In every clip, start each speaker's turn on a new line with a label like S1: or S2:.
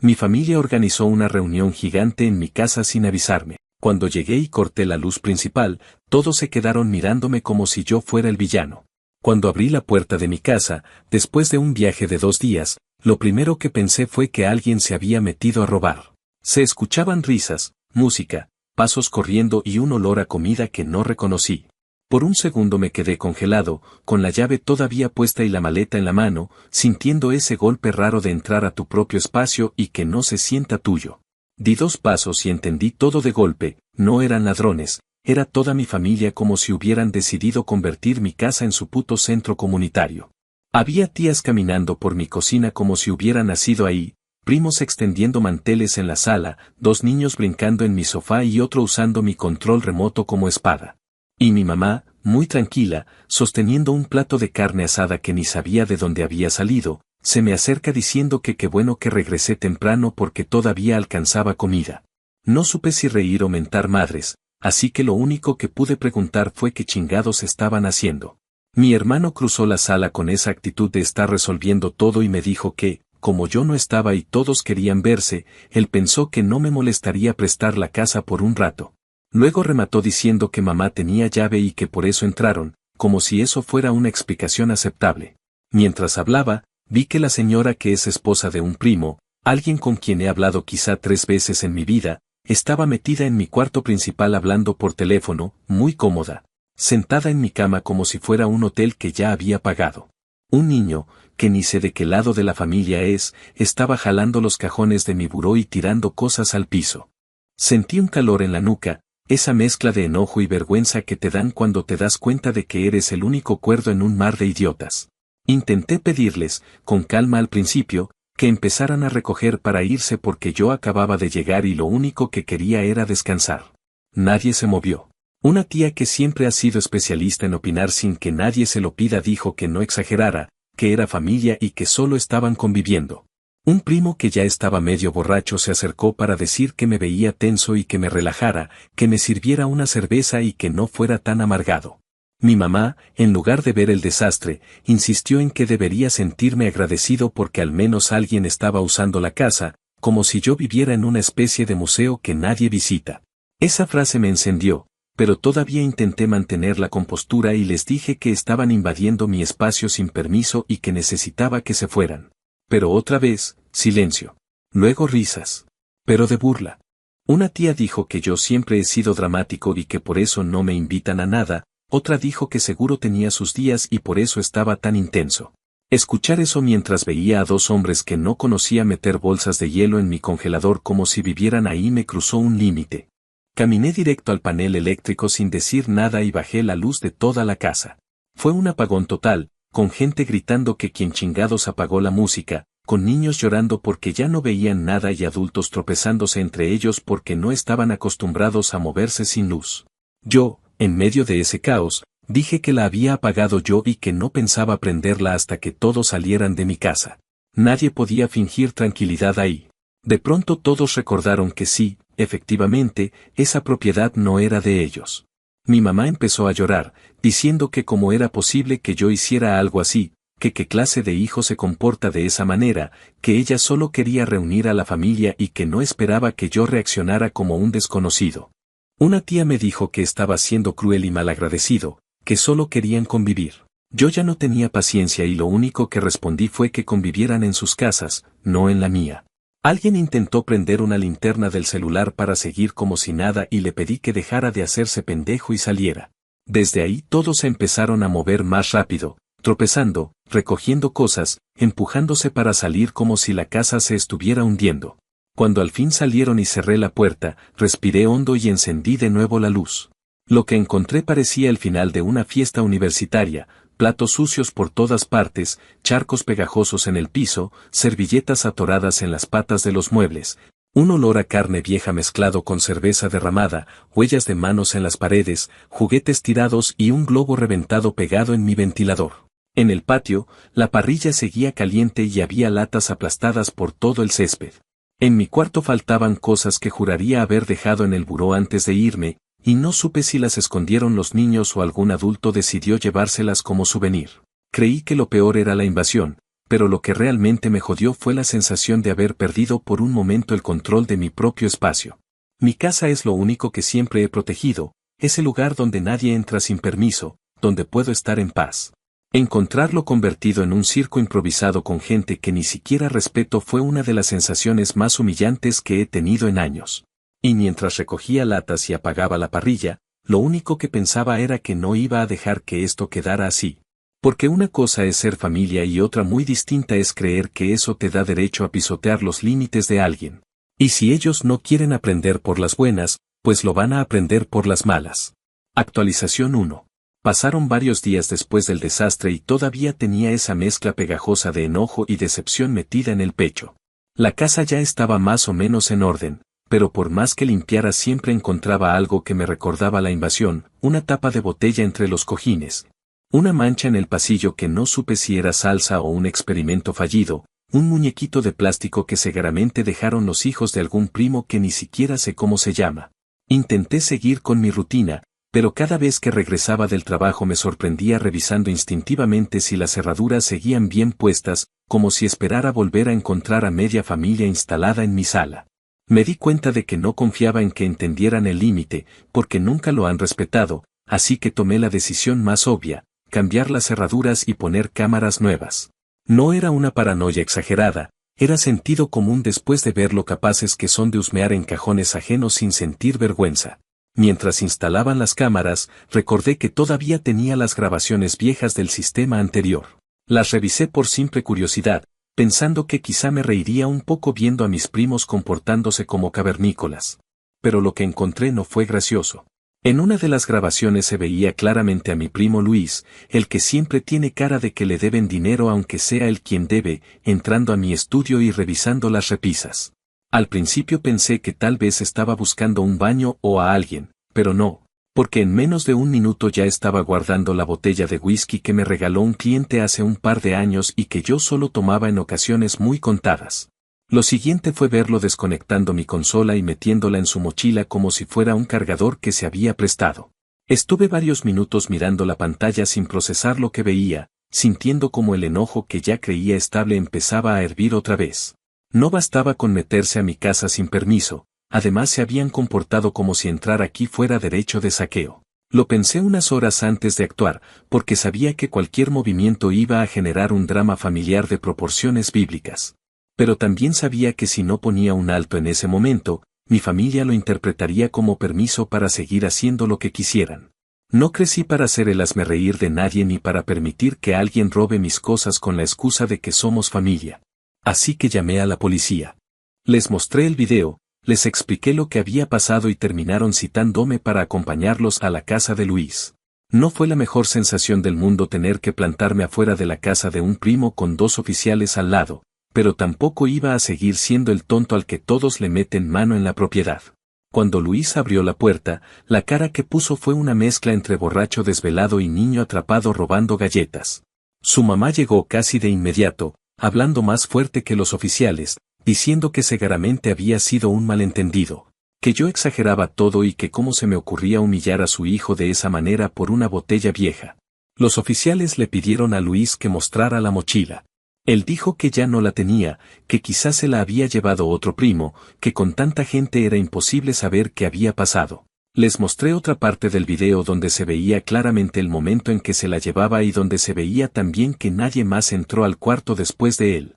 S1: Mi familia organizó una reunión gigante en mi casa sin avisarme. Cuando llegué y corté la luz principal, todos se quedaron mirándome como si yo fuera el villano. Cuando abrí la puerta de mi casa, después de un viaje de 2 días, lo primero que pensé fue que alguien se había metido a robar. Se escuchaban risas, música, pasos corriendo y un olor a comida que no reconocí. Por un segundo me quedé congelado, con la llave todavía puesta y la maleta en la mano, sintiendo ese golpe raro de entrar a tu propio espacio y que no se sienta tuyo. Di 2 pasos y entendí todo de golpe, no eran ladrones, era toda mi familia como si hubieran decidido convertir mi casa en su puto centro comunitario. Había tías caminando por mi cocina como si hubieran nacido ahí, primos extendiendo manteles en la sala, 2 niños brincando en mi sofá y otro usando mi control remoto como espada. Y mi mamá, muy tranquila, sosteniendo un plato de carne asada que ni sabía de dónde había salido, se me acerca diciendo que qué bueno que regresé temprano porque todavía alcanzaba comida. No supe si reír o mentar madres, así que lo único que pude preguntar fue qué chingados estaban haciendo. Mi hermano cruzó la sala con esa actitud de estar resolviendo todo y me dijo que, como yo no estaba y todos querían verse, él pensó que no me molestaría prestar la casa por un rato. Luego remató diciendo que mamá tenía llave y que por eso entraron, como si eso fuera una explicación aceptable. Mientras hablaba, vi que la señora que es esposa de un primo, alguien con quien he hablado quizá 3 veces en mi vida, estaba metida en mi cuarto principal hablando por teléfono, muy cómoda, sentada en mi cama como si fuera un hotel que ya había pagado. Un niño, que ni sé de qué lado de la familia es, estaba jalando los cajones de mi buró y tirando cosas al piso. Sentí un calor en la nuca, esa mezcla de enojo y vergüenza que te dan cuando te das cuenta de que eres el único cuerdo en un mar de idiotas. Intenté pedirles, con calma al principio, que empezaran a recoger para irse porque yo acababa de llegar y lo único que quería era descansar. Nadie se movió. Una tía que siempre ha sido especialista en opinar sin que nadie se lo pida dijo que no exagerara, que era familia y que solo estaban conviviendo. Un primo que ya estaba medio borracho se acercó para decir que me veía tenso y que me relajara, que me sirviera una cerveza y que no fuera tan amargado. Mi mamá, en lugar de ver el desastre, insistió en que debería sentirme agradecido porque al menos alguien estaba usando la casa, como si yo viviera en una especie de museo que nadie visita. Esa frase me encendió, pero todavía intenté mantener la compostura y les dije que estaban invadiendo mi espacio sin permiso y que necesitaba que se fueran. Pero otra vez, silencio. Luego risas. Pero de burla. Una tía dijo que yo siempre he sido dramático y que por eso no me invitan a nada, otra dijo que seguro tenía sus días y por eso estaba tan intenso. Escuchar eso mientras veía a 2 hombres que no conocía meter bolsas de hielo en mi congelador como si vivieran ahí me cruzó un límite. Caminé directo al panel eléctrico sin decir nada y bajé la luz de toda la casa. Fue un apagón total, con gente gritando que quien chingados apagó la música, con niños llorando porque ya no veían nada y adultos tropezándose entre ellos porque no estaban acostumbrados a moverse sin luz. Yo, en medio de ese caos, dije que la había apagado yo y que no pensaba prenderla hasta que todos salieran de mi casa. Nadie podía fingir tranquilidad ahí. De pronto todos recordaron que sí, efectivamente, esa propiedad no era de ellos. Mi mamá empezó a llorar, diciendo que cómo era posible que yo hiciera algo así, que qué clase de hijo se comporta de esa manera, que ella solo quería reunir a la familia y que no esperaba que yo reaccionara como un desconocido. Una tía me dijo que estaba siendo cruel y malagradecido, que solo querían convivir. Yo ya no tenía paciencia y lo único que respondí fue que convivieran en sus casas, no en la mía. Alguien intentó prender una linterna del celular para seguir como si nada y le pedí que dejara de hacerse pendejo y saliera. Desde ahí todos se empezaron a mover más rápido, tropezando, recogiendo cosas, empujándose para salir como si la casa se estuviera hundiendo. Cuando al fin salieron y cerré la puerta, respiré hondo y encendí de nuevo la luz. Lo que encontré parecía el final de una fiesta universitaria, platos sucios por todas partes, charcos pegajosos en el piso, servilletas atoradas en las patas de los muebles, un olor a carne vieja mezclado con cerveza derramada, huellas de manos en las paredes, juguetes tirados y un globo reventado pegado en mi ventilador. En el patio, la parrilla seguía caliente y había latas aplastadas por todo el césped. En mi cuarto faltaban cosas que juraría haber dejado en el buró antes de irme, y no supe si las escondieron los niños o algún adulto decidió llevárselas como souvenir. Creí que lo peor era la invasión, pero lo que realmente me jodió fue la sensación de haber perdido por un momento el control de mi propio espacio. Mi casa es lo único que siempre he protegido, es el lugar donde nadie entra sin permiso, donde puedo estar en paz. Encontrarlo convertido en un circo improvisado con gente que ni siquiera respeto fue una de las sensaciones más humillantes que he tenido en años. Y mientras recogía latas y apagaba la parrilla, lo único que pensaba era que no iba a dejar que esto quedara así. Porque una cosa es ser familia y otra muy distinta es creer que eso te da derecho a pisotear los límites de alguien. Y si ellos no quieren aprender por las buenas, pues lo van a aprender por las malas. Actualización 1. Pasaron varios días después del desastre y todavía tenía esa mezcla pegajosa de enojo y decepción metida en el pecho. La casa ya estaba más o menos en orden, pero por más que limpiara siempre encontraba algo que me recordaba la invasión, una tapa de botella entre los cojines, una mancha en el pasillo que no supe si era salsa o un experimento fallido, un muñequito de plástico que seguramente dejaron los hijos de algún primo que ni siquiera sé cómo se llama. Intenté seguir con mi rutina, pero cada vez que regresaba del trabajo me sorprendía revisando instintivamente si las cerraduras seguían bien puestas, como si esperara volver a encontrar a media familia instalada en mi sala. Me di cuenta de que no confiaba en que entendieran el límite, porque nunca lo han respetado, así que tomé la decisión más obvia: cambiar las cerraduras y poner cámaras nuevas. No era una paranoia exagerada, era sentido común después de ver lo capaces que son de husmear en cajones ajenos sin sentir vergüenza. Mientras instalaban las cámaras, recordé que todavía tenía las grabaciones viejas del sistema anterior. Las revisé por simple curiosidad, pensando que quizá me reiría un poco viendo a mis primos comportándose como cavernícolas. Pero lo que encontré no fue gracioso. En una de las grabaciones se veía claramente a mi primo Luis, el que siempre tiene cara de que le deben dinero aunque sea él quien debe, entrando a mi estudio y revisando las repisas. Al principio pensé que tal vez estaba buscando un baño o a alguien, pero no, porque en menos de un minuto ya estaba guardando la botella de whisky que me regaló un cliente hace un par de años y que yo solo tomaba en ocasiones muy contadas. Lo siguiente fue verlo desconectando mi consola y metiéndola en su mochila como si fuera un cargador que se había prestado. Estuve varios minutos mirando la pantalla sin procesar lo que veía, sintiendo como el enojo que ya creía estable empezaba a hervir otra vez. No bastaba con meterse a mi casa sin permiso, además se habían comportado como si entrar aquí fuera derecho de saqueo. Lo pensé unas horas antes de actuar, porque sabía que cualquier movimiento iba a generar un drama familiar de proporciones bíblicas. Pero también sabía que si no ponía un alto en ese momento, mi familia lo interpretaría como permiso para seguir haciendo lo que quisieran. No crecí para hacer el hazmerreír de nadie ni para permitir que alguien robe mis cosas con la excusa de que somos familia. Así que llamé a la policía. Les mostré el video, les expliqué lo que había pasado y terminaron citándome para acompañarlos a la casa de Luis. No fue la mejor sensación del mundo tener que plantarme afuera de la casa de un primo con 2 oficiales al lado, pero tampoco iba a seguir siendo el tonto al que todos le meten mano en la propiedad. Cuando Luis abrió la puerta, la cara que puso fue una mezcla entre borracho desvelado y niño atrapado robando galletas. Su mamá llegó casi de inmediato, hablando más fuerte que los oficiales, diciendo que seguramente había sido un malentendido, que yo exageraba todo y que cómo se me ocurría humillar a su hijo de esa manera por una botella vieja. Los oficiales le pidieron a Luis que mostrara la mochila. Él dijo que ya no la tenía, que quizás se la había llevado otro primo, que con tanta gente era imposible saber qué había pasado. Les mostré otra parte del video donde se veía claramente el momento en que se la llevaba y donde se veía también que nadie más entró al cuarto después de él.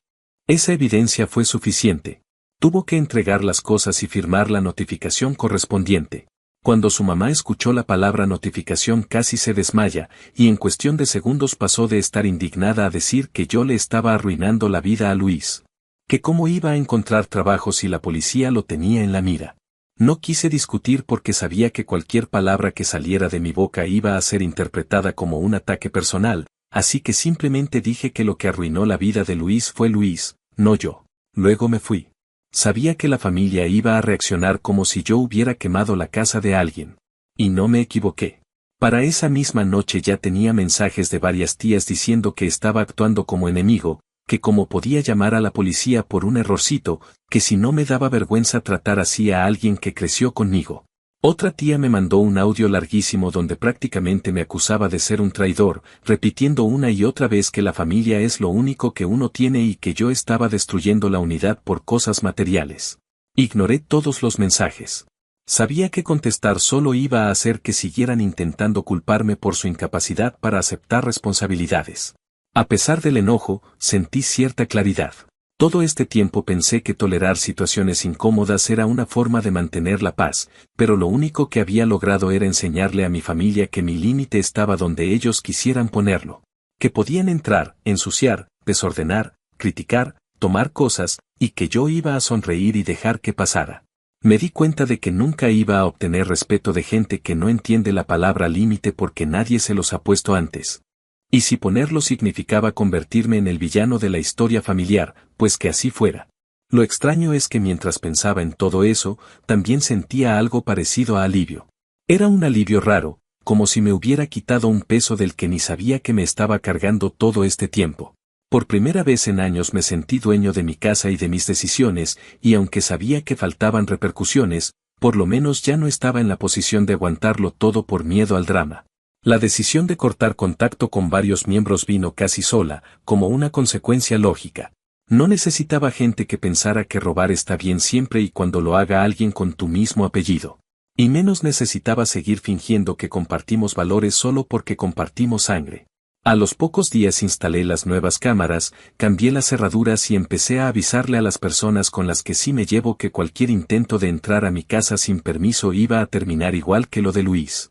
S1: Esa evidencia fue suficiente. Tuvo que entregar las cosas y firmar la notificación correspondiente. Cuando su mamá escuchó la palabra notificación casi se desmaya, y en cuestión de segundos pasó de estar indignada a decir que yo le estaba arruinando la vida a Luis. Que cómo iba a encontrar trabajo si la policía lo tenía en la mira. No quise discutir porque sabía que cualquier palabra que saliera de mi boca iba a ser interpretada como un ataque personal, así que simplemente dije que lo que arruinó la vida de Luis fue Luis, no yo. Luego me fui. Sabía que la familia iba a reaccionar como si yo hubiera quemado la casa de alguien. Y no me equivoqué. Para esa misma noche ya tenía mensajes de varias tías diciendo que estaba actuando como enemigo, que como podía llamar a la policía por un errorcito, que si no me daba vergüenza tratar así a alguien que creció conmigo. Otra tía me mandó un audio larguísimo donde prácticamente me acusaba de ser un traidor, repitiendo una y otra vez que la familia es lo único que uno tiene y que yo estaba destruyendo la unidad por cosas materiales. Ignoré todos los mensajes. Sabía que contestar solo iba a hacer que siguieran intentando culparme por su incapacidad para aceptar responsabilidades. A pesar del enojo, sentí cierta claridad. Todo este tiempo pensé que tolerar situaciones incómodas era una forma de mantener la paz, pero lo único que había logrado era enseñarle a mi familia que mi límite estaba donde ellos quisieran ponerlo. Que podían entrar, ensuciar, desordenar, criticar, tomar cosas, y que yo iba a sonreír y dejar que pasara. Me di cuenta de que nunca iba a obtener respeto de gente que no entiende la palabra límite porque nadie se los ha puesto antes. Y si ponerlo significaba convertirme en el villano de la historia familiar, pues que así fuera. Lo extraño es que mientras pensaba en todo eso, también sentía algo parecido a alivio. Era un alivio raro, como si me hubiera quitado un peso del que ni sabía que me estaba cargando todo este tiempo. Por primera vez en años me sentí dueño de mi casa y de mis decisiones, y aunque sabía que faltaban repercusiones, por lo menos ya no estaba en la posición de aguantarlo todo por miedo al drama. La decisión de cortar contacto con varios miembros vino casi sola, como una consecuencia lógica. No necesitaba gente que pensara que robar está bien siempre y cuando lo haga alguien con tu mismo apellido. Y menos necesitaba seguir fingiendo que compartimos valores solo porque compartimos sangre. A los pocos días instalé las nuevas cámaras, cambié las cerraduras y empecé a avisarle a las personas con las que sí me llevo que cualquier intento de entrar a mi casa sin permiso iba a terminar igual que lo de Luis.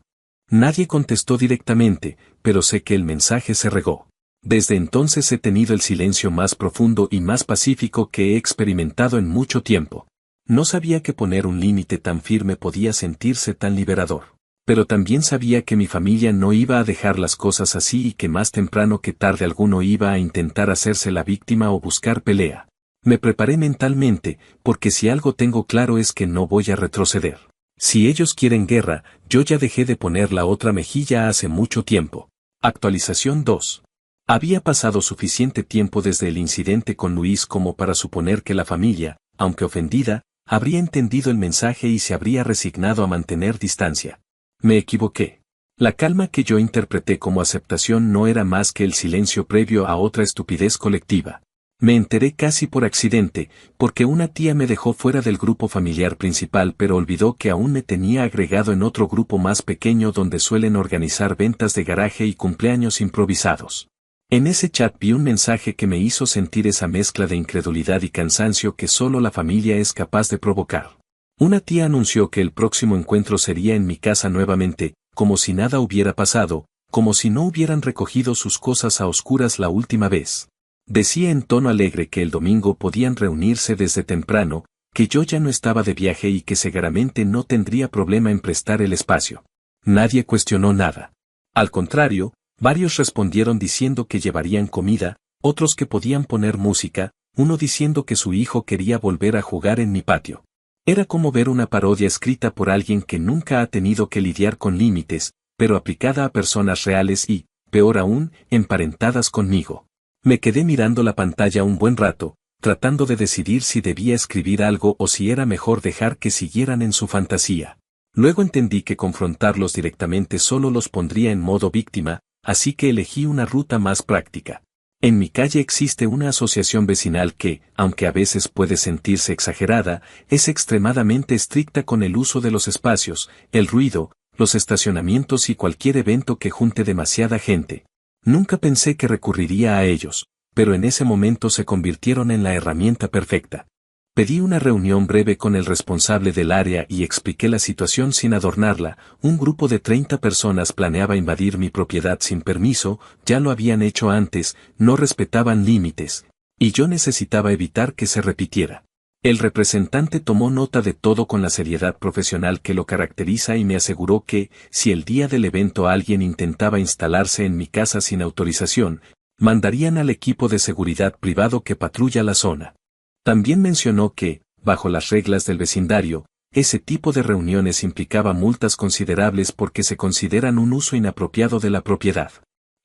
S1: Nadie contestó directamente, pero sé que el mensaje se regó. Desde entonces he tenido el silencio más profundo y más pacífico que he experimentado en mucho tiempo. No sabía que poner un límite tan firme podía sentirse tan liberador. Pero también sabía que mi familia no iba a dejar las cosas así y que más temprano que tarde alguno iba a intentar hacerse la víctima o buscar pelea. Me preparé mentalmente, porque si algo tengo claro es que no voy a retroceder. Si ellos quieren guerra, yo ya dejé de poner la otra mejilla hace mucho tiempo. Actualización 2. Había pasado suficiente tiempo desde el incidente con Luis como para suponer que la familia, aunque ofendida, habría entendido el mensaje y se habría resignado a mantener distancia. Me equivoqué. La calma que yo interpreté como aceptación no era más que el silencio previo a otra estupidez colectiva. Me enteré casi por accidente, porque una tía me dejó fuera del grupo familiar principal pero olvidó que aún me tenía agregado en otro grupo más pequeño donde suelen organizar ventas de garaje y cumpleaños improvisados. En ese chat vi un mensaje que me hizo sentir esa mezcla de incredulidad y cansancio que solo la familia es capaz de provocar. Una tía anunció que el próximo encuentro sería en mi casa nuevamente, como si nada hubiera pasado, como si no hubieran recogido sus cosas a oscuras la última vez. Decía en tono alegre que el domingo podían reunirse desde temprano, que yo ya no estaba de viaje y que seguramente no tendría problema en prestar el espacio. Nadie cuestionó nada. Al contrario, varios respondieron diciendo que llevarían comida, otros que podían poner música, uno diciendo que su hijo quería volver a jugar en mi patio. Era como ver una parodia escrita por alguien que nunca ha tenido que lidiar con límites, pero aplicada a personas reales y, peor aún, emparentadas conmigo. Me quedé mirando la pantalla un buen rato, tratando de decidir si debía escribir algo o si era mejor dejar que siguieran en su fantasía. Luego entendí que confrontarlos directamente solo los pondría en modo víctima, así que elegí una ruta más práctica. En mi calle existe una asociación vecinal que, aunque a veces puede sentirse exagerada, es extremadamente estricta con el uso de los espacios, el ruido, los estacionamientos y cualquier evento que junte demasiada gente. Nunca pensé que recurriría a ellos, pero en ese momento se convirtieron en la herramienta perfecta. Pedí una reunión breve con el responsable del área y expliqué la situación sin adornarla. Un grupo de 30 personas planeaba invadir mi propiedad sin permiso, ya lo habían hecho antes, no respetaban límites, y yo necesitaba evitar que se repitiera. El representante tomó nota de todo con la seriedad profesional que lo caracteriza y me aseguró que, si el día del evento alguien intentaba instalarse en mi casa sin autorización, mandarían al equipo de seguridad privado que patrulla la zona. También mencionó que, bajo las reglas del vecindario, ese tipo de reuniones implicaba multas considerables porque se consideran un uso inapropiado de la propiedad.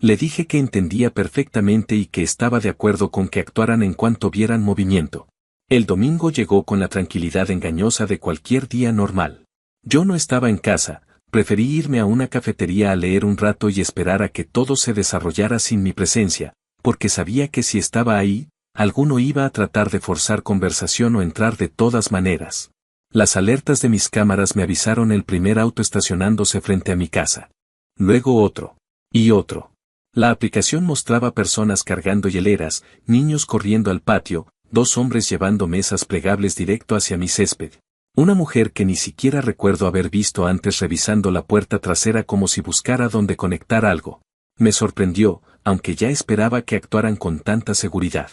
S1: Le dije que entendía perfectamente y que estaba de acuerdo con que actuaran en cuanto vieran movimiento. El domingo llegó con la tranquilidad engañosa de cualquier día normal. Yo no estaba en casa, preferí irme a una cafetería a leer un rato y esperar a que todo se desarrollara sin mi presencia, porque sabía que si estaba ahí, alguno iba a tratar de forzar conversación o entrar de todas maneras. Las alertas de mis cámaras me avisaron el primer auto estacionándose frente a mi casa. Luego otro. Y otro. La aplicación mostraba personas cargando hieleras, niños corriendo al patio, 2 hombres llevando mesas plegables directo hacia mi césped. Una mujer que ni siquiera recuerdo haber visto antes revisando la puerta trasera como si buscara dónde conectar algo. Me sorprendió, aunque ya esperaba que actuaran con tanta seguridad.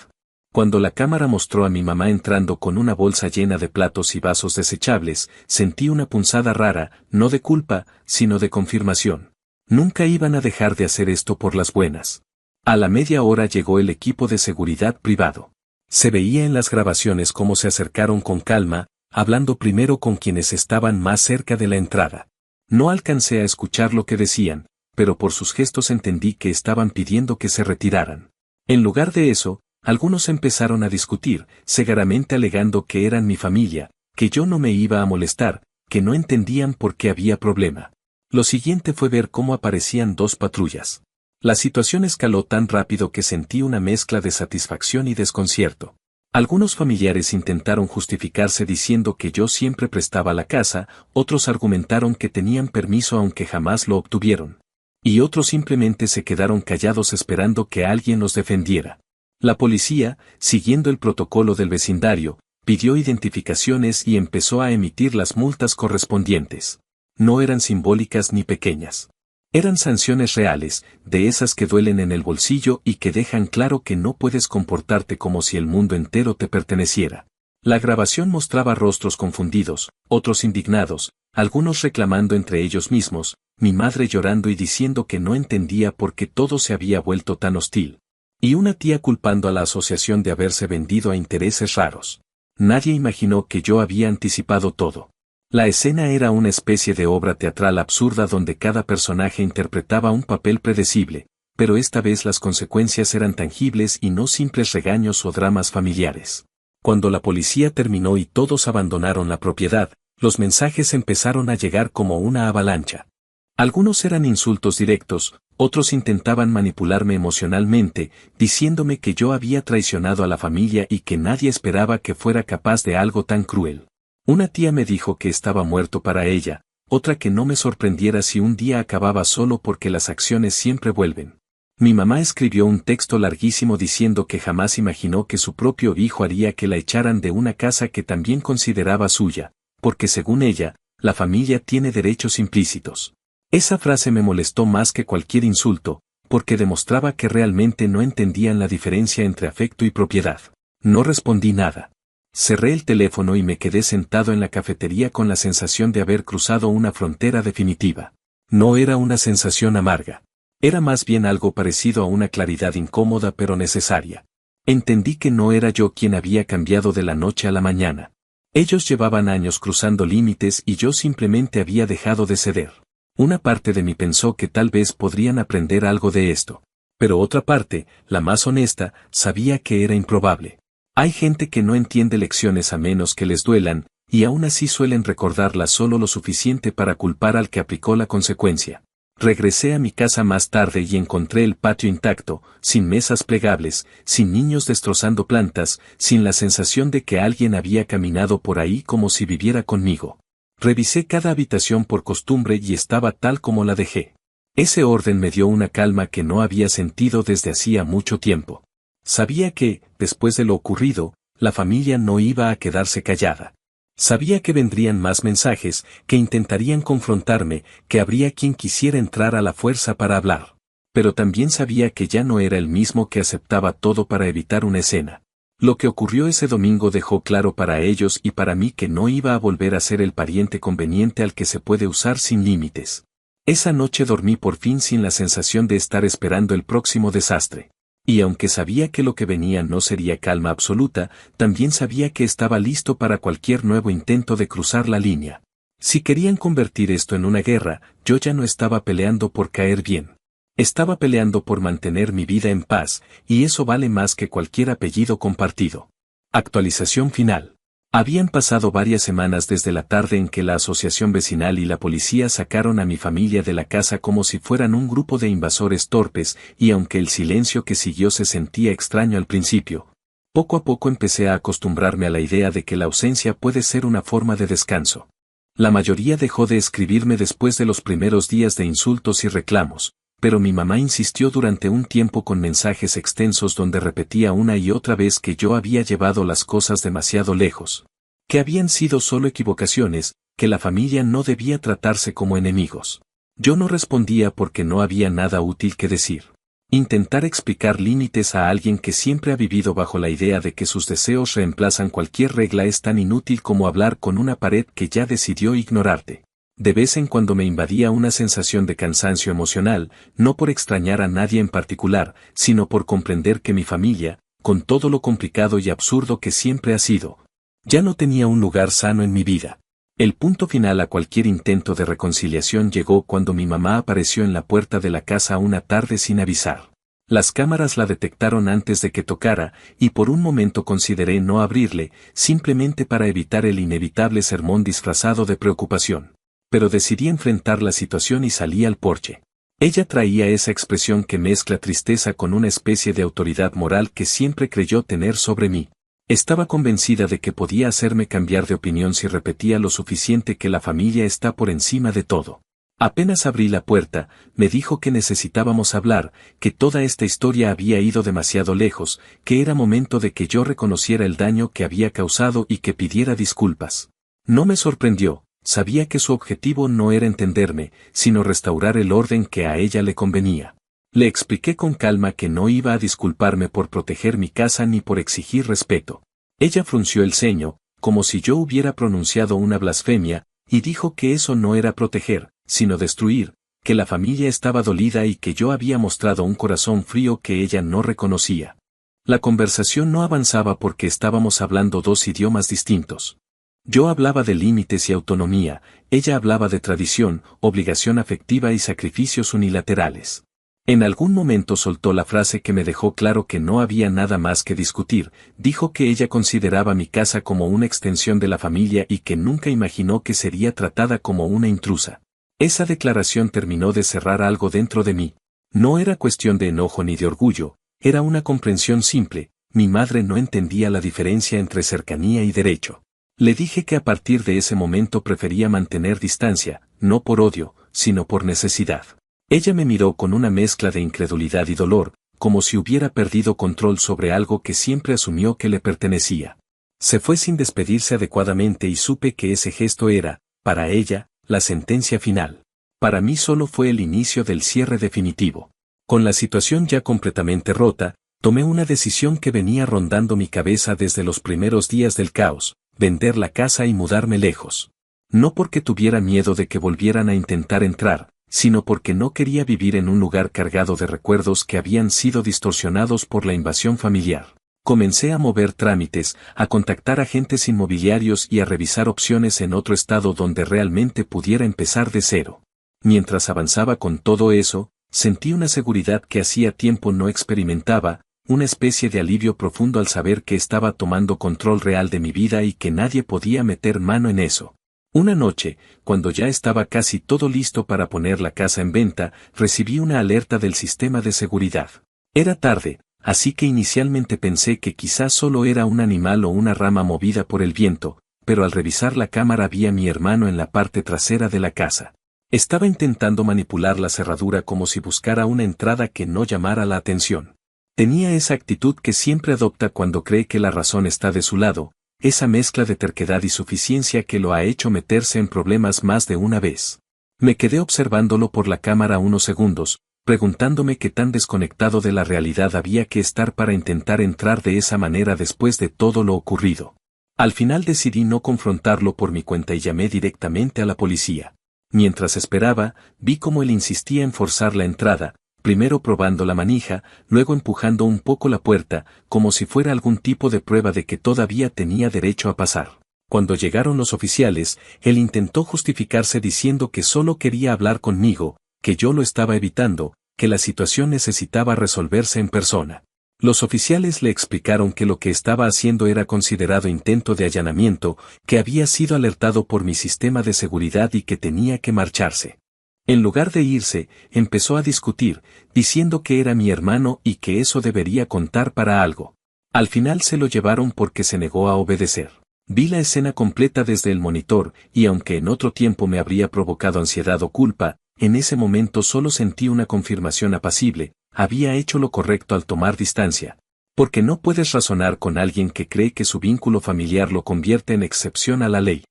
S1: Cuando la cámara mostró a mi mamá entrando con una bolsa llena de platos y vasos desechables, sentí una punzada rara, no de culpa, sino de confirmación. Nunca iban a dejar de hacer esto por las buenas. A la media hora llegó el equipo de seguridad privado. Se veía en las grabaciones cómo se acercaron con calma, hablando primero con quienes estaban más cerca de la entrada. No alcancé a escuchar lo que decían, pero por sus gestos entendí que estaban pidiendo que se retiraran. En lugar de eso, algunos empezaron a discutir, segaramente alegando que eran mi familia, que yo no me iba a molestar, que no entendían por qué había problema. Lo siguiente fue ver cómo aparecían 2 patrullas. La situación escaló tan rápido que sentí una mezcla de satisfacción y desconcierto. Algunos familiares intentaron justificarse diciendo que yo siempre prestaba la casa, otros argumentaron que tenían permiso aunque jamás lo obtuvieron. Y otros simplemente se quedaron callados esperando que alguien los defendiera. La policía, siguiendo el protocolo del vecindario, pidió identificaciones y empezó a emitir las multas correspondientes. No eran simbólicas ni pequeñas. Eran sanciones reales, de esas que duelen en el bolsillo y que dejan claro que no puedes comportarte como si el mundo entero te perteneciera. La grabación mostraba rostros confundidos, otros indignados, algunos reclamando entre ellos mismos, mi madre llorando y diciendo que no entendía por qué todo se había vuelto tan hostil. Y una tía culpando a la asociación de haberse vendido a intereses raros. Nadie imaginó que yo había anticipado todo. La escena era una especie de obra teatral absurda donde cada personaje interpretaba un papel predecible, pero esta vez las consecuencias eran tangibles y no simples regaños o dramas familiares. Cuando la policía terminó y todos abandonaron la propiedad, los mensajes empezaron a llegar como una avalancha. Algunos eran insultos directos, otros intentaban manipularme emocionalmente, diciéndome que yo había traicionado a la familia y que nadie esperaba que fuera capaz de algo tan cruel. Una tía me dijo que estaba muerto para ella, otra que no me sorprendiera si un día acababa solo porque las acciones siempre vuelven. Mi mamá escribió un texto larguísimo diciendo que jamás imaginó que su propio hijo haría que la echaran de una casa que también consideraba suya, porque según ella, la familia tiene derechos implícitos. Esa frase me molestó más que cualquier insulto, porque demostraba que realmente no entendían la diferencia entre afecto y propiedad. No respondí nada. Cerré el teléfono y me quedé sentado en la cafetería con la sensación de haber cruzado una frontera definitiva. No era una sensación amarga. Era más bien algo parecido a una claridad incómoda pero necesaria. Entendí que no era yo quien había cambiado de la noche a la mañana. Ellos llevaban años cruzando límites y yo simplemente había dejado de ceder. Una parte de mí pensó que tal vez podrían aprender algo de esto. Pero otra parte, la más honesta, sabía que era improbable. Hay gente que no entiende lecciones a menos que les duelan, y aún así suelen recordarlas solo lo suficiente para culpar al que aplicó la consecuencia. Regresé a mi casa más tarde y encontré el patio intacto, sin mesas plegables, sin niños destrozando plantas, sin la sensación de que alguien había caminado por ahí como si viviera conmigo. Revisé cada habitación por costumbre y estaba tal como la dejé. Ese orden me dio una calma que no había sentido desde hacía mucho tiempo. Sabía que, después de lo ocurrido, la familia no iba a quedarse callada. Sabía que vendrían más mensajes, que intentarían confrontarme, que habría quien quisiera entrar a la fuerza para hablar. Pero también sabía que ya no era el mismo que aceptaba todo para evitar una escena. Lo que ocurrió ese domingo dejó claro para ellos y para mí que no iba a volver a ser el pariente conveniente al que se puede usar sin límites. Esa noche dormí por fin sin la sensación de estar esperando el próximo desastre. Y aunque sabía que lo que venía no sería calma absoluta, también sabía que estaba listo para cualquier nuevo intento de cruzar la línea. Si querían convertir esto en una guerra, yo ya no estaba peleando por caer bien. Estaba peleando por mantener mi vida en paz, y eso vale más que cualquier apellido compartido. Actualización final. Habían pasado varias semanas desde la tarde en que la asociación vecinal y la policía sacaron a mi familia de la casa como si fueran un grupo de invasores torpes, y aunque el silencio que siguió se sentía extraño al principio, poco a poco empecé a acostumbrarme a la idea de que la ausencia puede ser una forma de descanso. La mayoría dejó de escribirme después de los primeros días de insultos y reclamos, pero mi mamá insistió durante un tiempo con mensajes extensos donde repetía una y otra vez que yo había llevado las cosas demasiado lejos, que habían sido solo equivocaciones, que la familia no debía tratarse como enemigos. Yo no respondía porque no había nada útil que decir. Intentar explicar límites a alguien que siempre ha vivido bajo la idea de que sus deseos reemplazan cualquier regla es tan inútil como hablar con una pared que ya decidió ignorarte. De vez en cuando me invadía una sensación de cansancio emocional, no por extrañar a nadie en particular, sino por comprender que mi familia, con todo lo complicado y absurdo que siempre ha sido, ya no tenía un lugar sano en mi vida. El punto final a cualquier intento de reconciliación llegó cuando mi mamá apareció en la puerta de la casa una tarde sin avisar. Las cámaras la detectaron antes de que tocara, y por un momento consideré no abrirle, simplemente para evitar el inevitable sermón disfrazado de preocupación. Pero decidí enfrentar la situación y salí al porche. Ella traía esa expresión que mezcla tristeza con una especie de autoridad moral que siempre creyó tener sobre mí. Estaba convencida de que podía hacerme cambiar de opinión si repetía lo suficiente que la familia está por encima de todo. Apenas abrí la puerta, me dijo que necesitábamos hablar, que toda esta historia había ido demasiado lejos, que era momento de que yo reconociera el daño que había causado y que pidiera disculpas. No me sorprendió, sabía que su objetivo no era entenderme, sino restaurar el orden que a ella le convenía. Le expliqué con calma que no iba a disculparme por proteger mi casa ni por exigir respeto. Ella frunció el ceño, como si yo hubiera pronunciado una blasfemia, y dijo que eso no era proteger, sino destruir, que la familia estaba dolida y que yo había mostrado un corazón frío que ella no reconocía. La conversación no avanzaba porque estábamos hablando dos idiomas distintos. Yo hablaba de límites y autonomía, ella hablaba de tradición, obligación afectiva y sacrificios unilaterales. En algún momento soltó la frase que me dejó claro que no había nada más que discutir, dijo que ella consideraba mi casa como una extensión de la familia y que nunca imaginó que sería tratada como una intrusa. Esa declaración terminó de cerrar algo dentro de mí. No era cuestión de enojo ni de orgullo, era una comprensión simple, mi madre no entendía la diferencia entre cercanía y derecho. Le dije que a partir de ese momento prefería mantener distancia, no por odio, sino por necesidad. Ella me miró con una mezcla de incredulidad y dolor, como si hubiera perdido control sobre algo que siempre asumió que le pertenecía. Se fue sin despedirse adecuadamente y supe que ese gesto era, para ella, la sentencia final. Para mí solo fue el inicio del cierre definitivo. Con la situación ya completamente rota, tomé una decisión que venía rondando mi cabeza desde los primeros días del caos, vender la casa y mudarme lejos. No porque tuviera miedo de que volvieran a intentar entrar, sino porque no quería vivir en un lugar cargado de recuerdos que habían sido distorsionados por la invasión familiar. Comencé a mover trámites, a contactar agentes inmobiliarios y a revisar opciones en otro estado donde realmente pudiera empezar de cero. Mientras avanzaba con todo eso, sentí una seguridad que hacía tiempo no experimentaba, una especie de alivio profundo al saber que estaba tomando control real de mi vida y que nadie podía meter mano en eso. Una noche, cuando ya estaba casi todo listo para poner la casa en venta, recibí una alerta del sistema de seguridad. Era tarde, así que inicialmente pensé que quizás solo era un animal o una rama movida por el viento, pero al revisar la cámara vi a mi hermano en la parte trasera de la casa. Estaba intentando manipular la cerradura como si buscara una entrada que no llamara la atención. Tenía esa actitud que siempre adopta cuando cree que la razón está de su lado, esa mezcla de terquedad y suficiencia que lo ha hecho meterse en problemas más de una vez. Me quedé observándolo por la cámara unos segundos, preguntándome qué tan desconectado de la realidad había que estar para intentar entrar de esa manera después de todo lo ocurrido. Al final decidí no confrontarlo por mi cuenta y llamé directamente a la policía. Mientras esperaba, vi cómo él insistía en forzar la entrada, primero probando la manija, luego empujando un poco la puerta, como si fuera algún tipo de prueba de que todavía tenía derecho a pasar. Cuando llegaron los oficiales, él intentó justificarse diciendo que solo quería hablar conmigo, que yo lo estaba evitando, que la situación necesitaba resolverse en persona. Los oficiales le explicaron que lo que estaba haciendo era considerado intento de allanamiento, que había sido alertado por mi sistema de seguridad y que tenía que marcharse. En lugar de irse, empezó a discutir, diciendo que era mi hermano y que eso debería contar para algo. Al final se lo llevaron porque se negó a obedecer. Vi la escena completa desde el monitor, y aunque en otro tiempo me habría provocado ansiedad o culpa, en ese momento solo sentí una confirmación apacible: había hecho lo correcto al tomar distancia. Porque no puedes razonar con alguien que cree que su vínculo familiar lo convierte en excepción a la ley.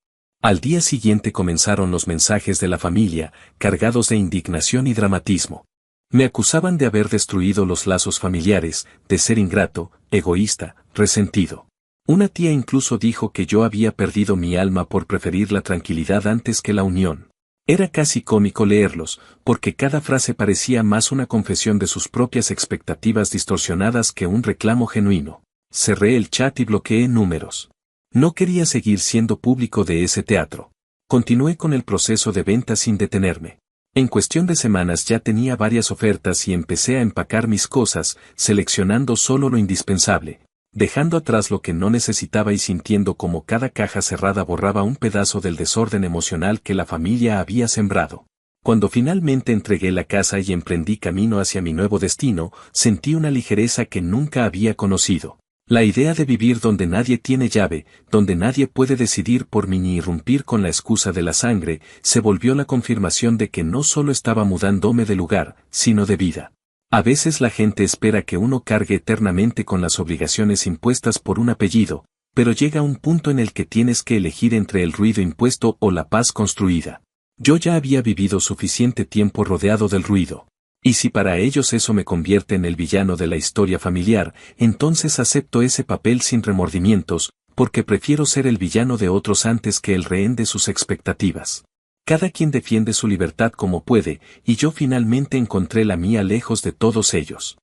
S1: Al día siguiente comenzaron los mensajes de la familia, cargados de indignación y dramatismo. Me acusaban de haber destruido los lazos familiares, de ser ingrato, egoísta, resentido. Una tía incluso dijo que yo había perdido mi alma por preferir la tranquilidad antes que la unión. Era casi cómico leerlos, porque cada frase parecía más una confesión de sus propias expectativas distorsionadas que un reclamo genuino. Cerré el chat y bloqueé números. No quería seguir siendo público de ese teatro. Continué con el proceso de venta sin detenerme. En cuestión de semanas ya tenía varias ofertas y empecé a empacar mis cosas, seleccionando solo lo indispensable, dejando atrás lo que no necesitaba y sintiendo como cada caja cerrada borraba un pedazo del desorden emocional que la familia había sembrado. Cuando finalmente entregué la casa y emprendí camino hacia mi nuevo destino, sentí una ligereza que nunca había conocido. La idea de vivir donde nadie tiene llave, donde nadie puede decidir por mí ni irrumpir con la excusa de la sangre, se volvió la confirmación de que no solo estaba mudándome de lugar, sino de vida. A veces la gente espera que uno cargue eternamente con las obligaciones impuestas por un apellido, pero llega un punto en el que tienes que elegir entre el ruido impuesto o la paz construida. Yo ya había vivido suficiente tiempo rodeado del ruido. Y si para ellos eso me convierte en el villano de la historia familiar, entonces acepto ese papel sin remordimientos, porque prefiero ser el villano de otros antes que el rehén de sus expectativas. Cada quien defiende su libertad como puede, y yo finalmente encontré la mía lejos de todos ellos.